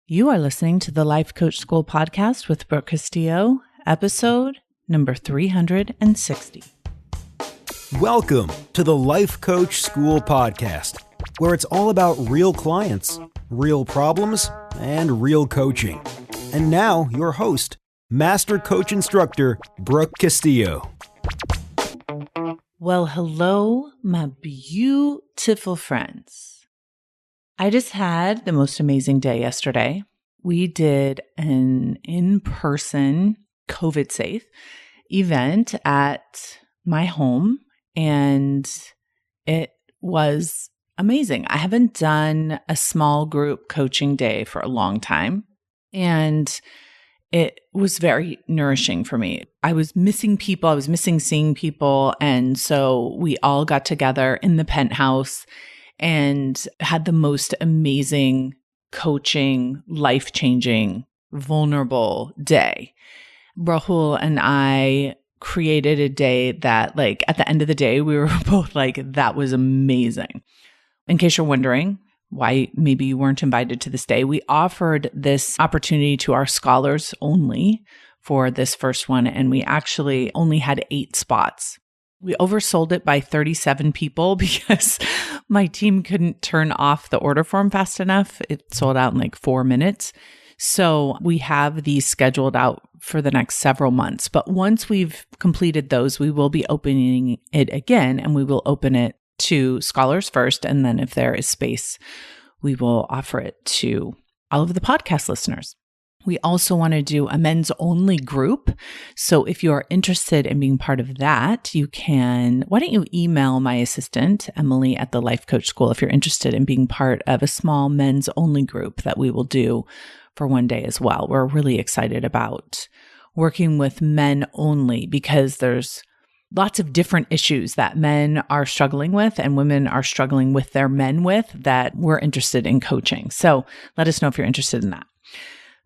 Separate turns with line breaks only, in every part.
You are listening to the Life Coach School podcast with Brooke Castillo, episode number 360.
Welcome to the Life Coach School podcast, where it's all about real clients, real problems, and real coaching. And now, your host, Master Coach Instructor, Brooke Castillo.
Well, hello, my beautiful friends. I just had the most amazing day yesterday. We did an in-person COVID-safe event at my home, and it was amazing. I haven't done a small group coaching day for a long time, and it was very nourishing for me. I was missing people. I was missing seeing people, and so we all got together in the penthouse and had the most amazing coaching, life-changing, vulnerable day. Rahul and I created a day that, at the end of the day, we were both like, that was amazing. In case you're wondering why maybe you weren't invited to this day, we offered this opportunity to our scholars only for this first one, and we actually only had 8 spots. We oversold it by 37 people because my team couldn't turn off the order form fast enough. It sold out in 4 minutes. So we have these scheduled out for the next several months. But once we've completed those, we will be opening it again, and we will open it to scholars first. And then if there is space, we will offer it to all of the podcast listeners. We also want to do a men's only group. So if you are interested in being part of that, why don't you email my assistant, Emily, at the Life Coach School if you're interested in being part of a small men's only group that we will do for one day as well. We're really excited about working with men only because there's lots of different issues that men are struggling with and women are struggling with their men with that we're interested in coaching. So let us know if you're interested in that.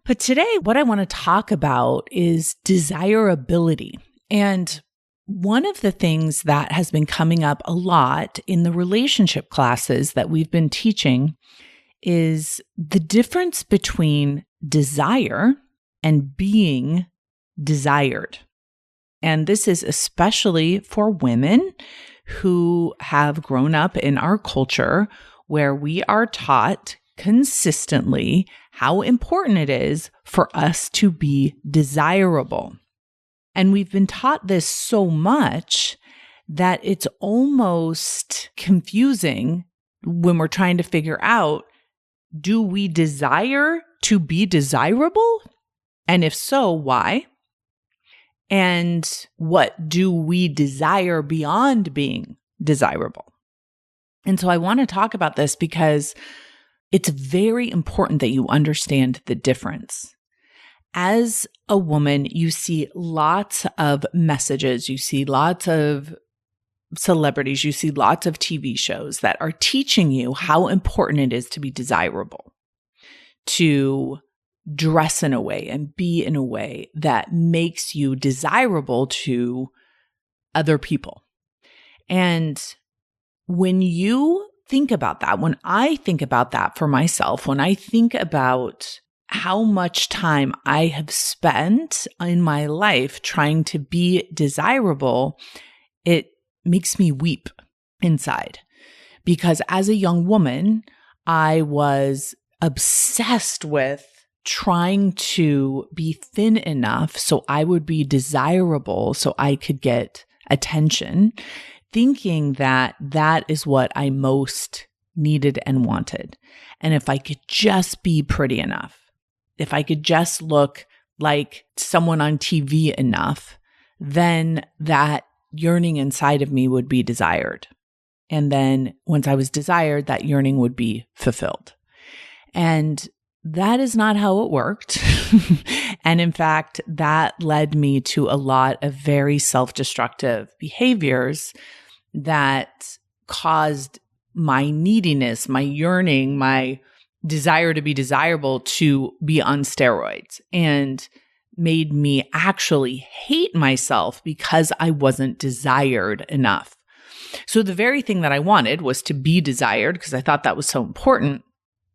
But today, what I want to talk about is desirability. And one of the things that has been coming up a lot in the relationship classes that we've been teaching is the difference between desire and being desired. And this is especially for women who have grown up in our culture where we are taught consistently how important it is for us to be desirable. And we've been taught this so much that it's almost confusing when we're trying to figure out, do we desire to be desirable? And if so, why? And what do we desire beyond being desirable? And so I want to talk about this because it's very important that you understand the difference. As a woman, you see lots of messages, you see lots of celebrities, you see lots of TV shows that are teaching you how important it is to be desirable, to dress in a way and be in a way that makes you desirable to other people. And when you think about that, when I think about that for myself, when I think about how much time I have spent in my life trying to be desirable, it makes me weep inside. Because as a young woman, I was obsessed with trying to be thin enough so I would be desirable so I could get attention, thinking that that is what I most needed and wanted. And if I could just be pretty enough, if I could just look like someone on TV enough, then that yearning inside of me would be desired. And then once I was desired, that yearning would be fulfilled. And that is not how it worked. And in fact, that led me to a lot of very self-destructive behaviors that caused my neediness, my yearning, my desire to be desirable to be on steroids, and made me actually hate myself because I wasn't desired enough. So the very thing that I wanted was to be desired because I thought that was so important.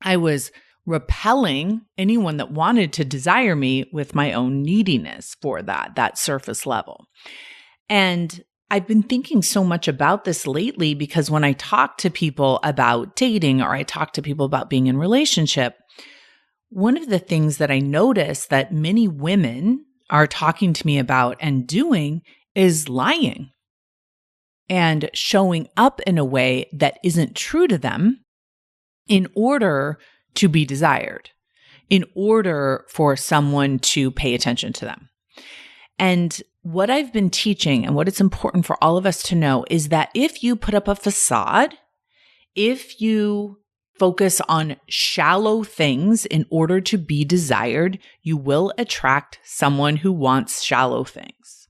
I was repelling anyone that wanted to desire me with my own neediness for that surface level. And I've been thinking so much about this lately because when I talk to people about dating or I talk to people about being in a relationship, one of the things that I notice that many women are talking to me about and doing is lying and showing up in a way that isn't true to them in order to be desired, in order for someone to pay attention to them. And what I've been teaching and what it's important for all of us to know is that if you put up a facade, if you focus on shallow things in order to be desired, you will attract someone who wants shallow things.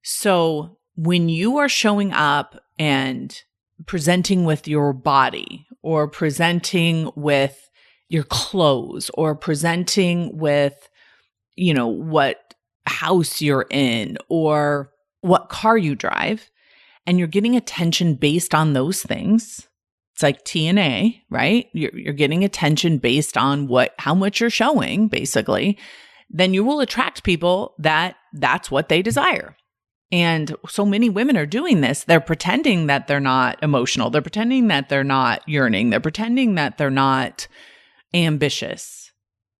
So when you are showing up and presenting with your body or presenting with your clothes or presenting with, what house you're in or what car you drive, and you're getting attention based on those things, it's like TNA, right? You're getting attention based on how much you're showing, basically, then you will attract people that's what they desire. And so many women are doing this. They're pretending that they're not emotional. They're pretending that they're not yearning. They're pretending that they're not ambitious,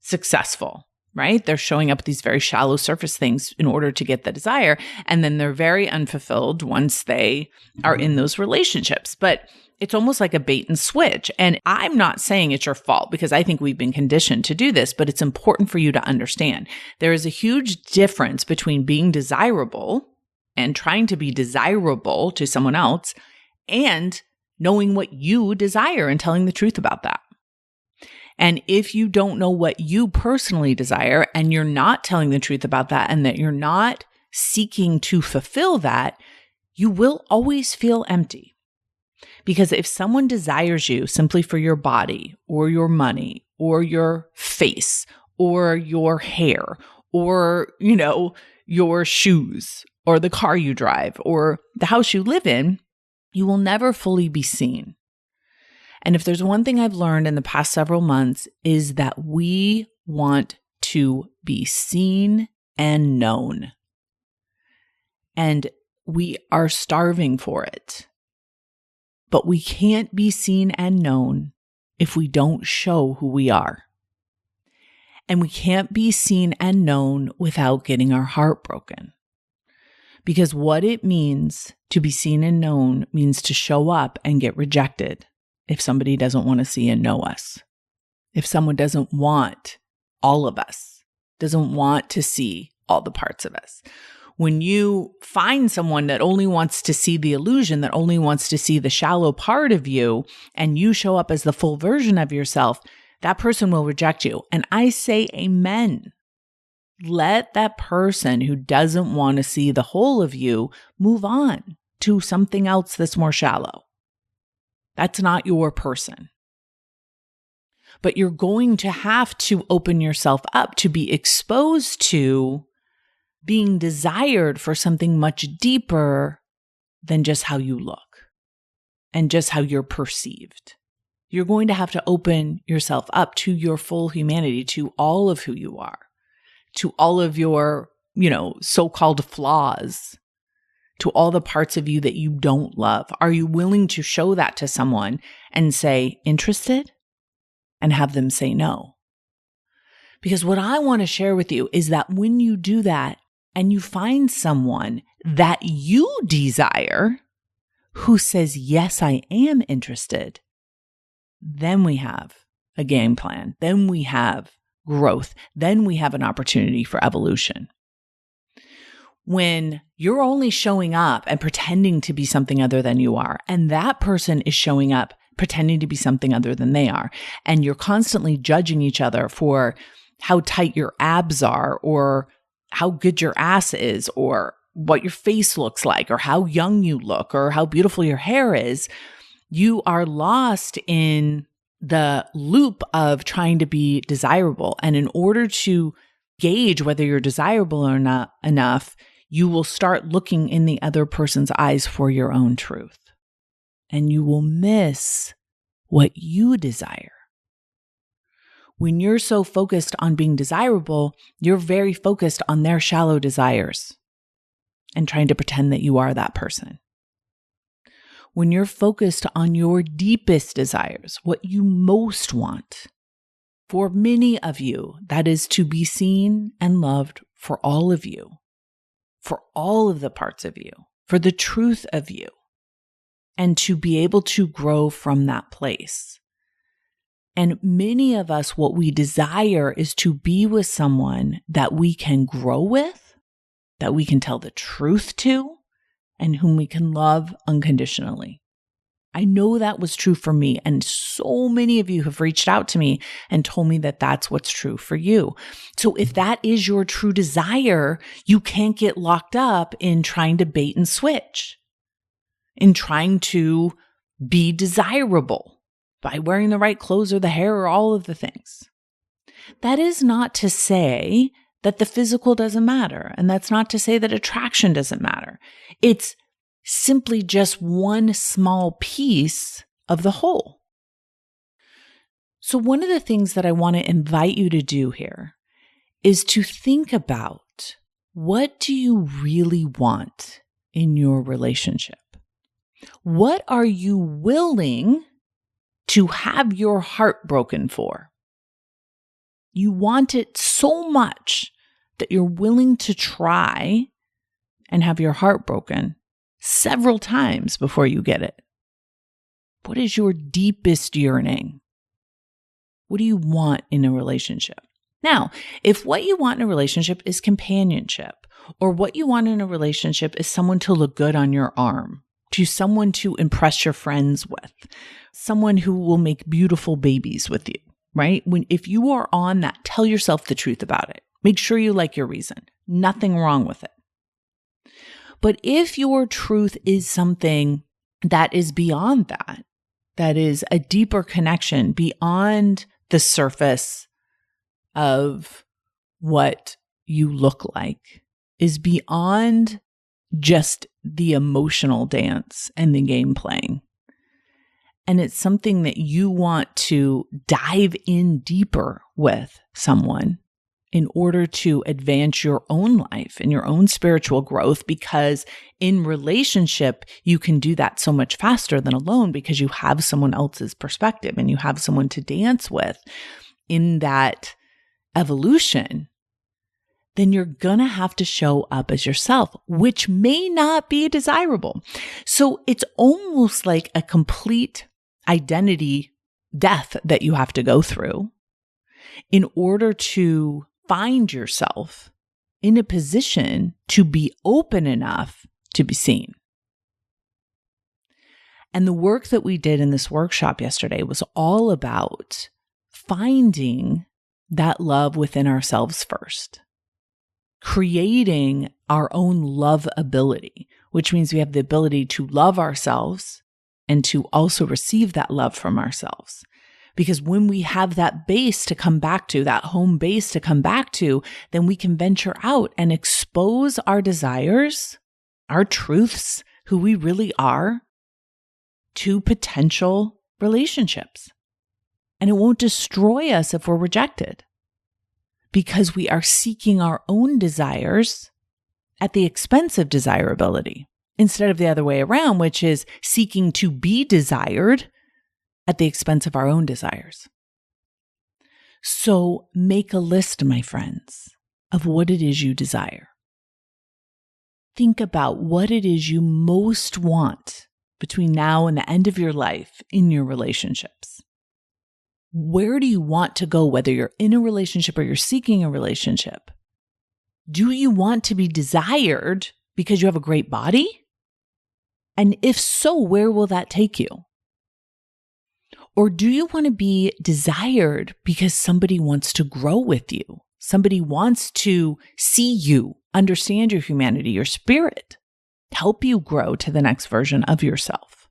successful, right? They're showing up with these very shallow surface things in order to get the desire. And then they're very unfulfilled once they are in those relationships. But it's almost like a bait and switch. And I'm not saying it's your fault because I think we've been conditioned to do this, but it's important for you to understand. There is a huge difference between being desirable and trying to be desirable to someone else and knowing what you desire and telling the truth about that. And if you don't know what you personally desire and you're not telling the truth about that and that you're not seeking to fulfill that, you will always feel empty. Because if someone desires you simply for your body or your money or your face or your hair or, your shoes or the car you drive or the house you live in, you will never fully be seen. And if there's one thing I've learned in the past several months is that we want to be seen and known. And we are starving for it. But we can't be seen and known if we don't show who we are. And we can't be seen and known without getting our heart broken. Because what it means to be seen and known means to show up and get rejected if somebody doesn't want to see and know us. If someone doesn't want all of us, doesn't want to see all the parts of us. When you find someone that only wants to see the illusion, that only wants to see the shallow part of you, and you show up as the full version of yourself, that person will reject you. And I say amen. Let that person who doesn't want to see the whole of you move on to something else that's more shallow. That's not your person. But you're going to have to open yourself up to be exposed to being desired for something much deeper than just how you look and just how you're perceived. You're going to have to open yourself up to your full humanity, to all of who you are, to all of your, so-called flaws, to all the parts of you that you don't love. Are you willing to show that to someone and say, interested? And have them say no? Because what I want to share with you is that when you do that and you find someone that you desire who says, yes, I am interested, then we have a game plan. Then we have growth. Then we have an opportunity for evolution. When you're only showing up and pretending to be something other than you are, and that person is showing up pretending to be something other than they are, and you're constantly judging each other for how tight your abs are, or how good your ass is, or what your face looks like, or how young you look, or how beautiful your hair is, you are lost in the loop of trying to be desirable. And in order to gauge whether you're desirable or not enough, you will start looking in the other person's eyes for your own truth. And you will miss what you desire. When you're so focused on being desirable, you're very focused on their shallow desires and trying to pretend that you are that person. When you're focused on your deepest desires, what you most want, for many of you, that is to be seen and loved for all of you, for all of the parts of you, for the truth of you, and to be able to grow from that place. And many of us, what we desire is to be with someone that we can grow with, that we can tell the truth to, and whom we can love unconditionally. I know that was true for me, and so many of you have reached out to me and told me that that's what's true for you. So if that is your true desire, you can't get locked up in trying to bait and switch, in trying to be desirable by wearing the right clothes or the hair or all of the things. That is not to say that the physical doesn't matter, and that's not to say that attraction doesn't matter. It's simply just one small piece of the whole. So one of the things that I want to invite you to do here is to think about, what do you really want in your relationship? What are you willing to have your heart broken for? You want it so much that you're willing to try and have your heart broken several times before you get it. What is your deepest yearning? What do you want in a relationship? Now, if what you want in a relationship is companionship, or what you want in a relationship is someone to look good on your arm, to someone to impress your friends with, someone who will make beautiful babies with you, right? If you are on that, tell yourself the truth about it. Make sure you like your reason. Nothing wrong with it. But if your truth is something that is beyond that, that is a deeper connection beyond the surface of what you look like, is beyond just the emotional dance and the game playing, and it's something that you want to dive in deeper with someone in order to advance your own life and your own spiritual growth, because in relationship, you can do that so much faster than alone because you have someone else's perspective and you have someone to dance with in that evolution. Then you're going to have to show up as yourself, which may not be desirable. So it's almost like a complete identity death that you have to go through in order to find yourself in a position to be open enough to be seen. And the work that we did in this workshop yesterday was all about finding that love within ourselves first, creating our own love ability, which means we have the ability to love ourselves and to also receive that love from ourselves. Because when we have that base to come back to, that home base to come back to, then we can venture out and expose our desires, our truths, who we really are, to potential relationships. And it won't destroy us if we're rejected, because we are seeking our own desires at the expense of desirability, instead of the other way around, which is seeking to be desired at the expense of our own desires. So make a list, my friends, of what it is you desire. Think about what it is you most want between now and the end of your life in your relationships. Where do you want to go, whether you're in a relationship or you're seeking a relationship? Do you want to be desired because you have a great body? And if so, where will that take you? Or do you want to be desired because somebody wants to grow with you? Somebody wants to see you, understand your humanity, your spirit, help you grow to the next version of yourself?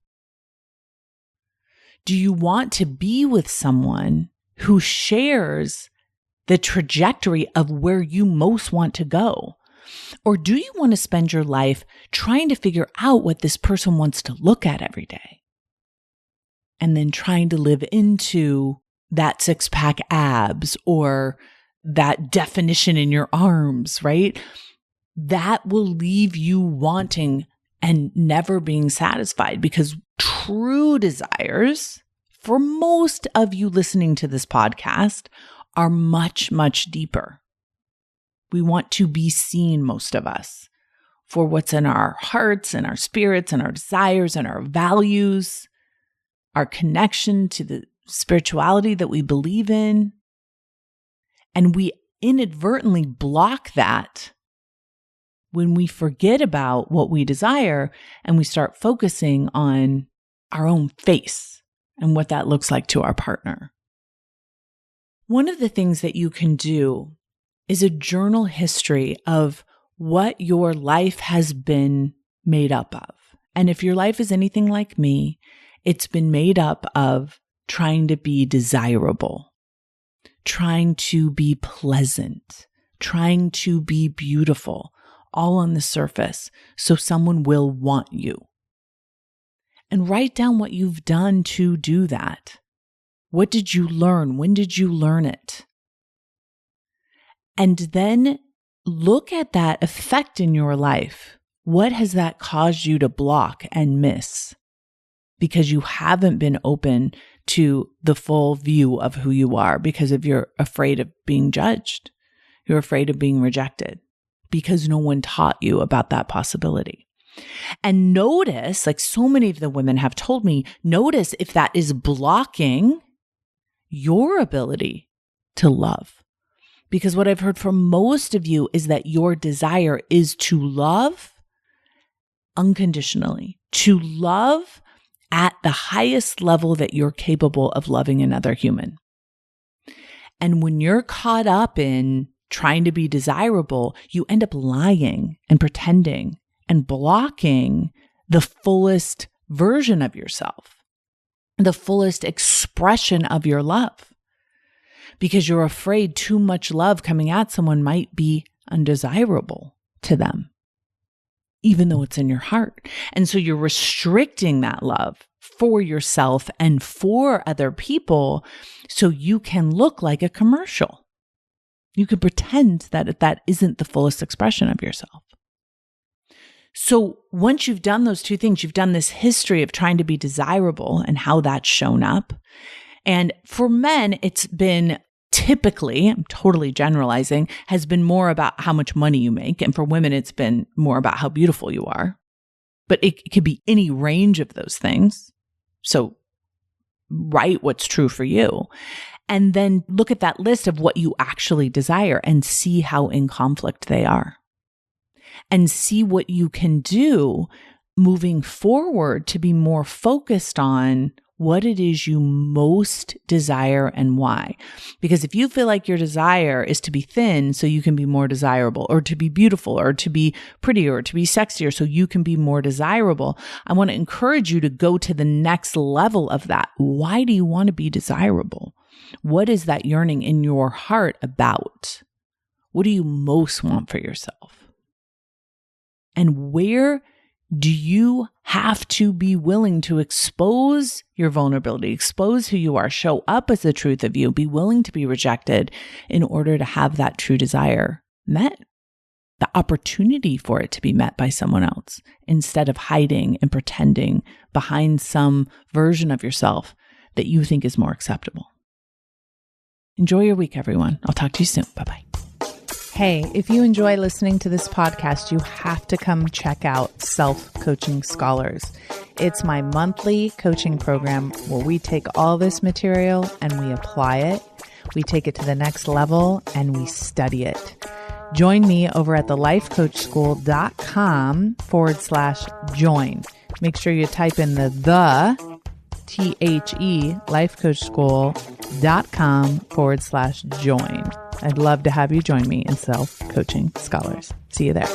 Do you want to be with someone who shares the trajectory of where you most want to go? Or do you want to spend your life trying to figure out what this person wants to look at every day, and then trying to live into that 6-pack abs or that definition in your arms, right? That will leave you wanting and never being satisfied, because true desires for most of you listening to this podcast are much, much deeper. We want to be seen, most of us, for what's in our hearts and our spirits and our desires and our values, our connection to the spirituality that we believe in. And we inadvertently block that when we forget about what we desire and we start focusing on our own face and what that looks like to our partner. One of the things that you can do is a journal history of what your life has been made up of. And if your life is anything like me, it's been made up of trying to be desirable, trying to be pleasant, trying to be beautiful, all on the surface, so someone will want you. And write down what you've done to do that. What did you learn? When did you learn it? And then look at that effect in your life. What has that caused you to block and miss? Because you haven't been open to the full view of who you are, because you're afraid of being judged. You're afraid of being rejected because no one taught you about that possibility. And notice, like so many of the women have told me, notice if that is blocking your ability to love. Because what I've heard from most of you is that your desire is to love unconditionally, to love at the highest level that you're capable of loving another human. And when you're caught up in trying to be desirable, you end up lying and pretending and blocking the fullest version of yourself, the fullest expression of your love, because you're afraid too much love coming at someone might be undesirable to them, even though it's in your heart. And so you're restricting that love for yourself and for other people so you can look like a commercial. You could pretend that that isn't the fullest expression of yourself. So once you've done those two things, you've done this history of trying to be desirable and how that's shown up. And for men, it's been typically, I'm totally generalizing, has been more about how much money you make. And for women, it's been more about how beautiful you are. But it could be any range of those things. So write what's true for you. And then look at that list of what you actually desire and see how in conflict they are. And see what you can do moving forward to be more focused on what it is you most desire and why. Because if you feel like your desire is to be thin so you can be more desirable, or to be beautiful, or to be prettier, or to be sexier so you can be more desirable, I want to encourage you to go to the next level of that. Why do you want to be desirable? What is that yearning in your heart about? What do you most want for yourself? And where do you have to be willing to expose your vulnerability, expose who you are, show up as the truth of you, be willing to be rejected in order to have that true desire met, the opportunity for it to be met by someone else, instead of hiding and pretending behind some version of yourself that you think is more acceptable. Enjoy your week, everyone. I'll talk to you soon. Bye-bye. Hey, if you enjoy listening to this podcast, you have to come check out Self-Coaching Scholars. It's my monthly coaching program where we take all this material and we apply it. We take it to the next level and we study it. Join me over at thelifecoachschool.com/join. Make sure you type in the THE lifecoachschool.com/join. I'd love to have you join me in Self-Coaching Scholars. See you there.